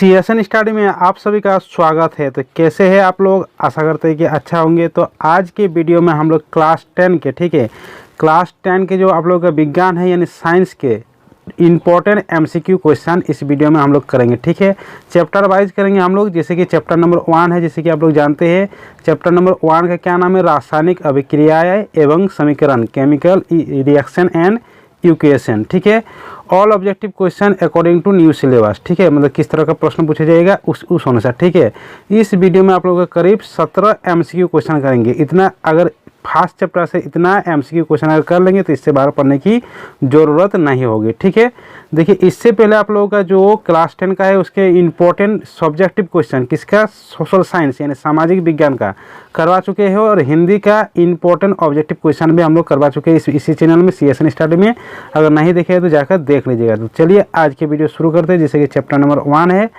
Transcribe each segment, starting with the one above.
CSN study में आप सभी का स्वागत है। तो कैसे हैं आप लोग, आशा करते हैं कि अच्छा होंगे। तो आज के वीडियो में हम लोग क्लास 10 के क्लास 10 के जो आप लोग का विज्ञान है यानी साइंस के इम्पोर्टेंट एमसीक्यू क्वेश्चन इस वीडियो में हम लोग करेंगे। ठीक है, चैप्टर वाइज करेंगे हम लोग। जैसे कि चैप्टर नंबर 1 है, जैसे कि आप लोग जानते हैं चैप्टर नंबर 1 का क्या नाम है, रासायनिक अभिक्रियाएं एवं समीकरण, केमिकल रिएक्शन एंड इक्वेशन। ठीक है, all objective question according to new syllabus. ठीक है, मतलब किस तरह का प्रश्न पूछा जाएगा उस अनुसार। ठीक है, इस वीडियो में आप लोगों का करीब 17 एमसीक्यू क्वेश्चन करेंगे। इतना अगर फास्ट चैप्टर से इतना एमसीक्यू क्वेश्चन अगर कर लेंगे तो इससे बाहर पढ़ने की ज़रूरत नहीं होगी। ठीक है, देखिए इससे पहले आप लोगों का जो क्लास 10 का है उसके इम्पोर्टेंट सब्जेक्टिव क्वेश्चन किसका, सोशल साइंस यानी सामाजिक विज्ञान का करवा चुके हैं, और हिंदी का इम्पोर्टेंट ऑब्जेक्टिव क्वेश्चन भी हम लोग करवा चुके हैं इसी चैनल में सीएसएन स्टडी में। अगर नहीं देखे तो जाकर देख लीजिएगा। तो चलिए आज के वीडियो शुरू करते हैं। जैसे कि चैप्टर नंबर 1 है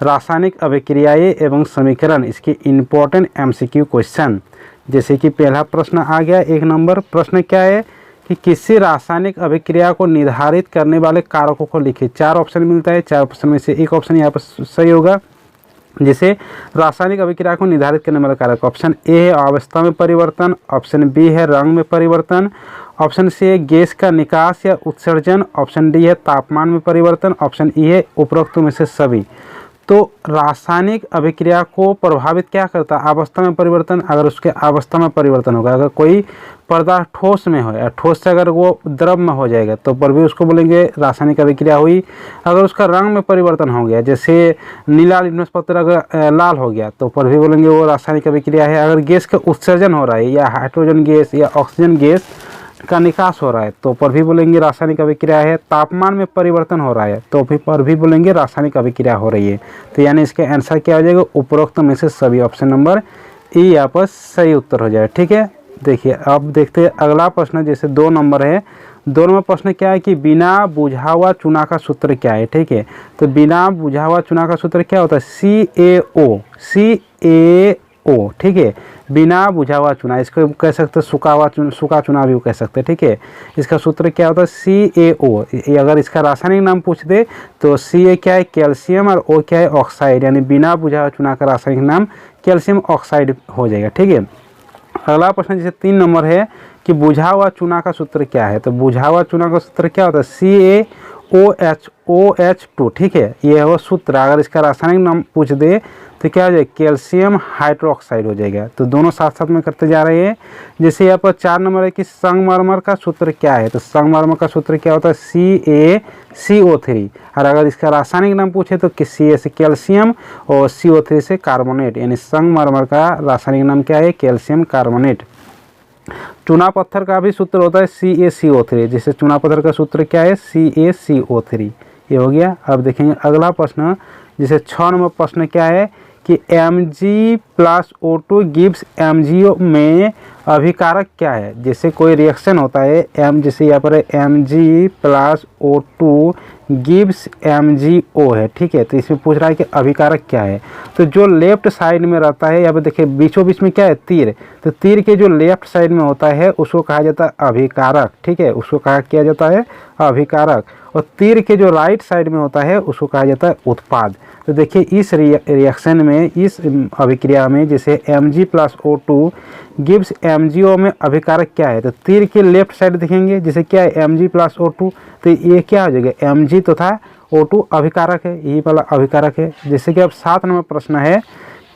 रासायनिक अभिक्रियाएं एवं समीकरण, इसके इम्पोर्टेंट एमसीक्यू क्वेश्चन। जैसे कि पहला प्रश्न आ गया, 1 नंबर प्रश्न क्या है कि किसी रासायनिक अभिक्रिया को निर्धारित करने वाले कारकों को लिखिए। 4 ऑप्शन मिलता है, 4 ऑप्शन में से एक ऑप्शन यहाँ पर सही होगा। जैसे रासायनिक अभिक्रिया को निर्धारित करने वाला कारक, ऑप्शन ए है अवस्था में परिवर्तन, ऑप्शन बी है रंग में परिवर्तन, ऑप्शन सी है गैस का निकास या उत्सर्जन, ऑप्शन डी है तापमान में परिवर्तन, ऑप्शन ई है उपरोक्त में से सभी। तो रासायनिक अभिक्रिया को प्रभावित क्या करता है, अवस्था में परिवर्तन। अगर उसके अवस्था में परिवर्तन होगा, अगर कोई पदार्थ ठोस में हो या ठोस से अगर वो द्रव में हो जाएगा तो पर भी उसको बोलेंगे रासायनिक अभिक्रिया हुई। अगर उसका रंग में परिवर्तन हो गया, जैसे नीला लिटमस पत्र अगर लाल हो गया तो पर भी बोलेंगे वो रासायनिक अभिक्रिया है। अगर गैस का उत्सर्जन हो रहा है या हाइड्रोजन गैस या ऑक्सीजन गैस का निकास हो रहा है तो पर भी बोलेंगे रासायनिक अभिक्रिया है। तापमान में परिवर्तन हो रहा है तो भी पर भी बोलेंगे रासायनिक अभिक्रिया हो रही है। तो यानी इसका आंसर क्या हो जाएगा, उपरोक्त में से सभी। ऑप्शन नंबर ई यहाँ पर सही उत्तर हो जाएगा। ठीक है, देखिए अब देखते हैं अगला प्रश्न। जैसे 2 नंबर है, 2 नंबर प्रश्न क्या है कि बिना बुझा हुआ चूना का सूत्र क्या है। ठीक है, तो बिना बुझा हुआ चूना का सूत्र क्या होता है, CaO। ठीक है, बिना बुझा हुआ चूना, इसको कह सकते हैं सूखा चूना भी कह सकते हैं। ठीक है, इसका सूत्र क्या होता है, CaO। अगर इसका रासायनिक नाम पूछ दे तो Ca क्या है, कैल्शियम, और O क्या है, ऑक्साइड। यानी बिना बुझा हुआ चूना का रासायनिक नाम कैल्शियम ऑक्साइड हो जाएगा। ठीक है, अगला प्रश्न जैसे 3 नंबर है कि बुझा हुआ चूना का सूत्र क्या है। तो बुझा हुआ चूना का सूत्र क्या होता है, CaOH2। ठीक है, ये है वो सूत्र। अगर इसका रासायनिक नाम पूछ दे तो क्या हो जाएगा, कैल्शियम हाइड्रोक्साइड हो जाएगा। तो दोनों साथ साथ में करते जा रहे हैं। जैसे यहाँ पर 4 नंबर है कि संगमरमर का सूत्र क्या है। तो संगमरमर का सूत्र क्या होता है, CaCO3। और अगर इसका रासायनिक नाम पूछे तो Ca से कैल्शियम और CO3 से कार्बोनेट। यानी संगमरमर का रासायनिक नाम क्या है, कैल्शियम कार्बोनेट। चूना पत्थर का भी सूत्र होता है CaCO3। जैसे चूना पत्थर का सूत्र क्या है, CaCO3। ये हो गया। अब देखेंगे अगला प्रश्न। जैसे 6 नंबर प्रश्न क्या है कि Mg+O2 गिव्स MgO में अभिकारक क्या है। जैसे कोई रिएक्शन होता है जैसे यहाँ पर Mg+O2 गिव्स MgO है। ठीक है, तो इसमें पूछ रहा है कि अभिकारक क्या है। तो जो लेफ्ट साइड में रहता है, यहाँ पे देखिए बीचों बीच में क्या है, तीर। तो तीर के जो लेफ्ट साइड में होता है उसको कहा जाता है अभिकारक। ठीक है, उसको कहा किया जाता है अभिकारक। और तीर के जो राइट साइड में होता है उसको कहा जाता है उत्पाद। तो देखिए इस रिएक्शन में, इस अभिक्रिया में जैसे Mg+O2 गिव्स MgO में अभिकारक क्या है। तो तीर के लेफ्ट साइड देखेंगे जैसे क्या है, Mg+O2। तो ये क्या हो जाएगा, Mg तथा O2 अभिकारक है, यही वाला अभिकारक है। जैसे कि अब 7 नंबर प्रश्न है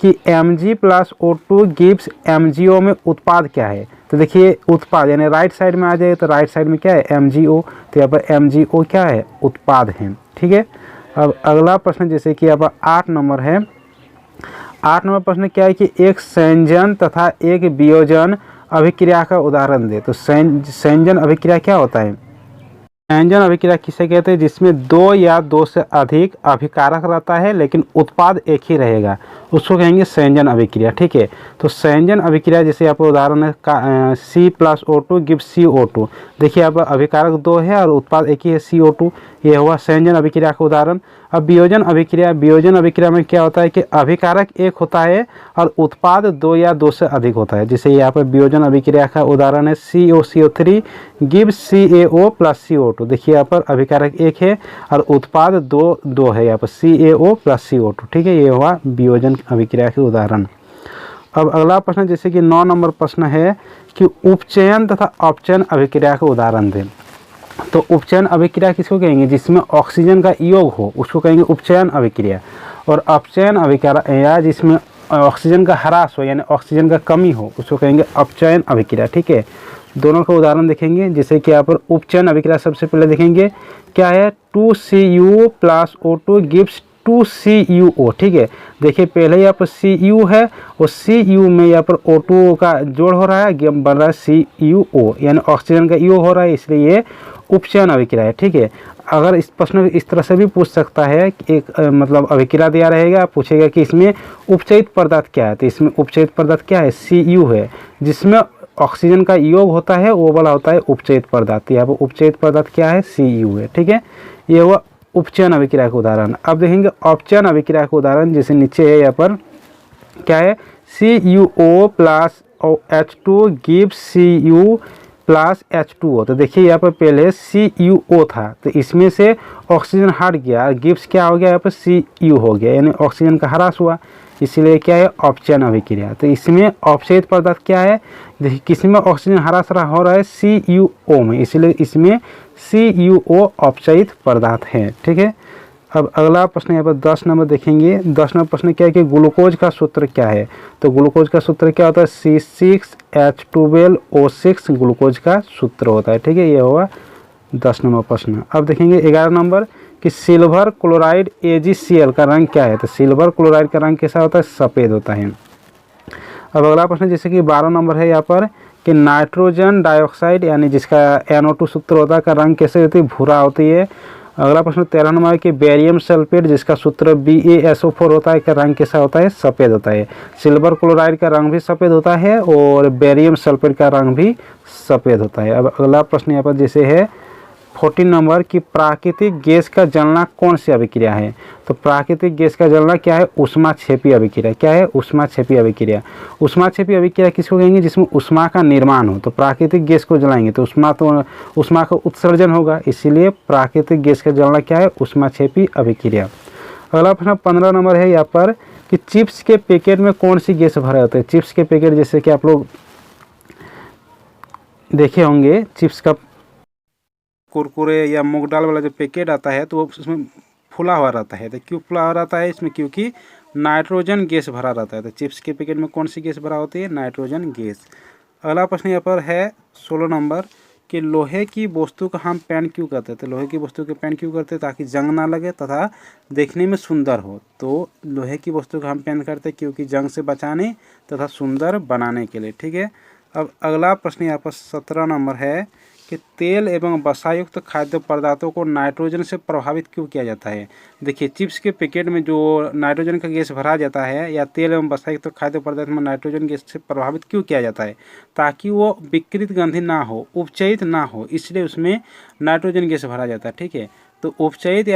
कि Mg+O2 गिव्स MgO में उत्पाद क्या है। तो देखिए उत्पाद यानी राइट साइड में आ जाए तो राइट साइड में क्या है, MgO। तो यहाँ पर MgO क्या है, उत्पाद है। ठीक है, अब अगला प्रश्न जैसे कि यहाँ पर 8 नंबर है। 8 नंबर प्रश्न क्या है कि एक संयोजन तथा एक वियोजन अभिक्रिया का उदाहरण दे। तो संयोजन अभिक्रिया क्या होता है, संयोजन अभिक्रिया किसे कहते हैं, जिसमें 2 या 2 से अधिक अभिकारक रहता है लेकिन उत्पाद एक ही रहेगा, उसको कहेंगे संयोजन अभिक्रिया। ठीक है, तो संयोजन अभिक्रिया जैसे यहाँ पर उदाहरण है C+O2 गिव्स CO2। देखिए यहाँ पर अभिकारक 2 है और उत्पाद एक ही है CO2। ये हुआ संयोजन अभिक्रिया का उदाहरण। अब वियोजन अभिक्रिया में क्या होता है कि अभिकारक एक होता है और उत्पाद 2 या 2 से अधिक होता है। जैसे यहाँ पर वियोजन अभिक्रिया का उदाहरण है COCO3 gives CaO plus CO2। देखिए यहाँ पर अभिकारक एक है और उत्पाद दो है, यहाँ पर CaO प्लस CO2। ठीक है, ये हुआ वियोजन अभिक्रिया के उदाहरण। अब अगला प्रश्न जैसे कि 9 नंबर प्रश्न है कि उपचयन तथा अपचयन अभिक्रिया का उदाहरण दें। तो उपचयन अभिक्रिया किसको कहेंगे? जिसमें ऑक्सीजन का योग हो उसको कहेंगे उपचयन अभिक्रिया। और अपचयन अभिक्रिया जिसमें ऑक्सीजन का ह्रास हो यानी ऑक्सीजन का कमी हो उसको कहेंगे अपचयन अभिक्रिया। ठीक है, दोनों का उदाहरण देखेंगे। जैसे कि यहाँ पर उपचयन अभिक्रिया सबसे पहले देखेंगे क्या है, 2Cu plus O2 gives 2CuO। ठीक है, देखिए पहले यहाँ पर Cu है और Cu में यहाँ पर O2 का जोड़ हो रहा है, बन रहा है CuO यानी ऑक्सीजन का योग हो रहा है, इसलिए ये उपचयन अभिक्रिया है। ठीक है, अगर इस प्रश्न इस तरह से भी पूछ सकता है कि एक मतलब अभिक्रिया दिया रहेगा, पूछेगा कि इसमें उपचयित पदार्थ क्या है, तो इसमें उपचयित पदार्थ क्या है, Cu है, जिसमें ऑक्सीजन का योग होता है वो वाला होता है उपचयित पदार्थ। यहाँ पर उपचयित पदार्थ क्या है, Cu है। ठीक है, ये हुआ उपचयन अभिक्रिया का उदाहरण। अब देखेंगे अपचयन अभिक्रिया का उदाहरण, जैसे नीचे है यहाँ पर क्या है, CuO plus H2 gives Cu plus H2O। तो देखिए यहाँ पर पहले CuO था तो इसमें से ऑक्सीजन हट गया, गिव्स क्या हो गया, यहाँ पर Cu हो गया यानी ऑक्सीजन का ह्रास हुआ, इसीलिए क्या है अपचयन अभिक्रिया। तो इसमें अपचयित पदार्थ क्या है, देखिए किसमें ऑक्सीजन ह्रास हो रहा है, CuO में, इसलिए इसमें CuO अपचयित पदार्थ है। ठीक है, अब अगला प्रश्न यहाँ पर 10 नंबर देखेंगे। 10 नंबर प्रश्न क्या है कि ग्लूकोज का सूत्र क्या है। तो ग्लूकोज का सूत्र क्या होता है, C6H12O6 ग्लूकोज का सूत्र होता है। ठीक है, ये होगा 10 नंबर प्रश्न। अब देखेंगे 11 नंबर कि सिल्वर क्लोराइड AgCl का रंग क्या है। तो सिल्वर क्लोराइड का रंग कैसा होता है, सफ़ेद होता है। अब अगला प्रश्न जैसे कि 12 नंबर है यहाँ पर कि नाइट्रोजन डाइऑक्साइड यानी जिसका NO2 सूत्र होता है का रंग कैसे होती है, भूरा होती है। अगला प्रश्न 13 नंबर है कि बेरियम सल्फेट जिसका सूत्र BaSO4 होता है का रंग कैसा होता है, सफ़ेद होता है। सिल्वर क्लोराइड का रंग भी सफ़ेद होता है और बेरियम सल्फेट का रंग भी सफ़ेद होता है। अब अगला प्रश्न यहाँ पर जैसे है 14 नंबर कि प्राकृतिक गैस का जलना कौन सी अभिक्रिया है। तो प्राकृतिक गैस का जलना क्या है, ऊष्माक्षेपी अभिक्रिया। क्या है, ऊष्माक्षेपी अभिक्रिया। ऊष्माक्षेपी अभिक्रिया किसको कहेंगे, जिसमें ऊष्मा का निर्माण हो। तो प्राकृतिक गैस को जलाएंगे तो ऊष्मा का उत्सर्जन होगा, इसीलिए प्राकृतिक गैस का जलना क्या है, ऊष्माक्षेपी अभिक्रिया। अगला प्रश्न 15 नंबर है यहाँ पर कि चिप्स के पैकेट में कौन सी गैस भरे होते हैं। चिप्स के पैकेट जैसे कि आप लोग देखे होंगे, चिप्स का कुरकुरे या मूंग दाल वाला जो पैकेट आता है तो वो उसमें फुला हुआ रहता है। तो क्यों फुला हुआ रहता है इसमें, क्योंकि नाइट्रोजन गैस भरा रहता है। तो चिप्स के पैकेट में कौन सी गैस भरा होती है, नाइट्रोजन गैस। अगला प्रश्न यहाँ पर है 16 नंबर कि लोहे की वस्तु का हम पेन क्यों करते हैं। तो लोहे की वस्तु के पेन क्यों करते हैं, ताकि जंग ना लगे तथा देखने में सुंदर हो। तो लोहे की वस्तु का हम पेन करते हैं क्योंकि जंग से बचाने तथा सुंदर बनाने के लिए। ठीक है, अब अगला प्रश्न यहाँ पर 17 नंबर है कि तेल एवं वसायुक्त खाद्य पदार्थों को नाइट्रोजन से प्रभावित क्यों किया जाता है। देखिए चिप्स के पैकेट में जो नाइट्रोजन का गैस भरा जाता है या तेल एवं वसायुक्त खाद्य पदार्थ में नाइट्रोजन गैस से प्रभावित क्यों किया जाता है, ताकि वो विकृत गंधी ना हो, उपचयित ना हो, इसलिए उसमें नाइट्रोजन गैस भरा जाता है। ठीक है, तो उपचयित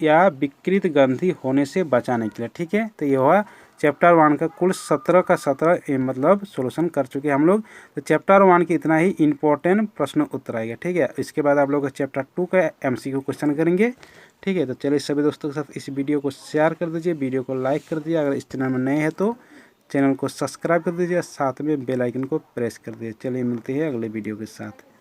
या विकृत गंधी होने से बचाने के लिए। ठीक है, तो ये हुआ चैप्टर 1 का कुल 17 का 17 मतलब सोल्यूशन कर चुके हैं हम लोग। तो चैप्टर 1 के इतना ही इम्पोर्टेंट प्रश्न उत्तर आएगा। ठीक है, इसके बाद आप लोग चैप्टर 2 का MCQ क्वेश्चन करेंगे। ठीक है, तो चलिए सभी दोस्तों के साथ इस वीडियो को शेयर कर दीजिए, वीडियो को लाइक कर दीजिए, अगर इस चैनल में नए हैं तो चैनल को सब्सक्राइब कर दीजिए, साथ में बेल आइकन को प्रेस कर दीजिए। चलिए मिलते हैं अगले वीडियो के साथ।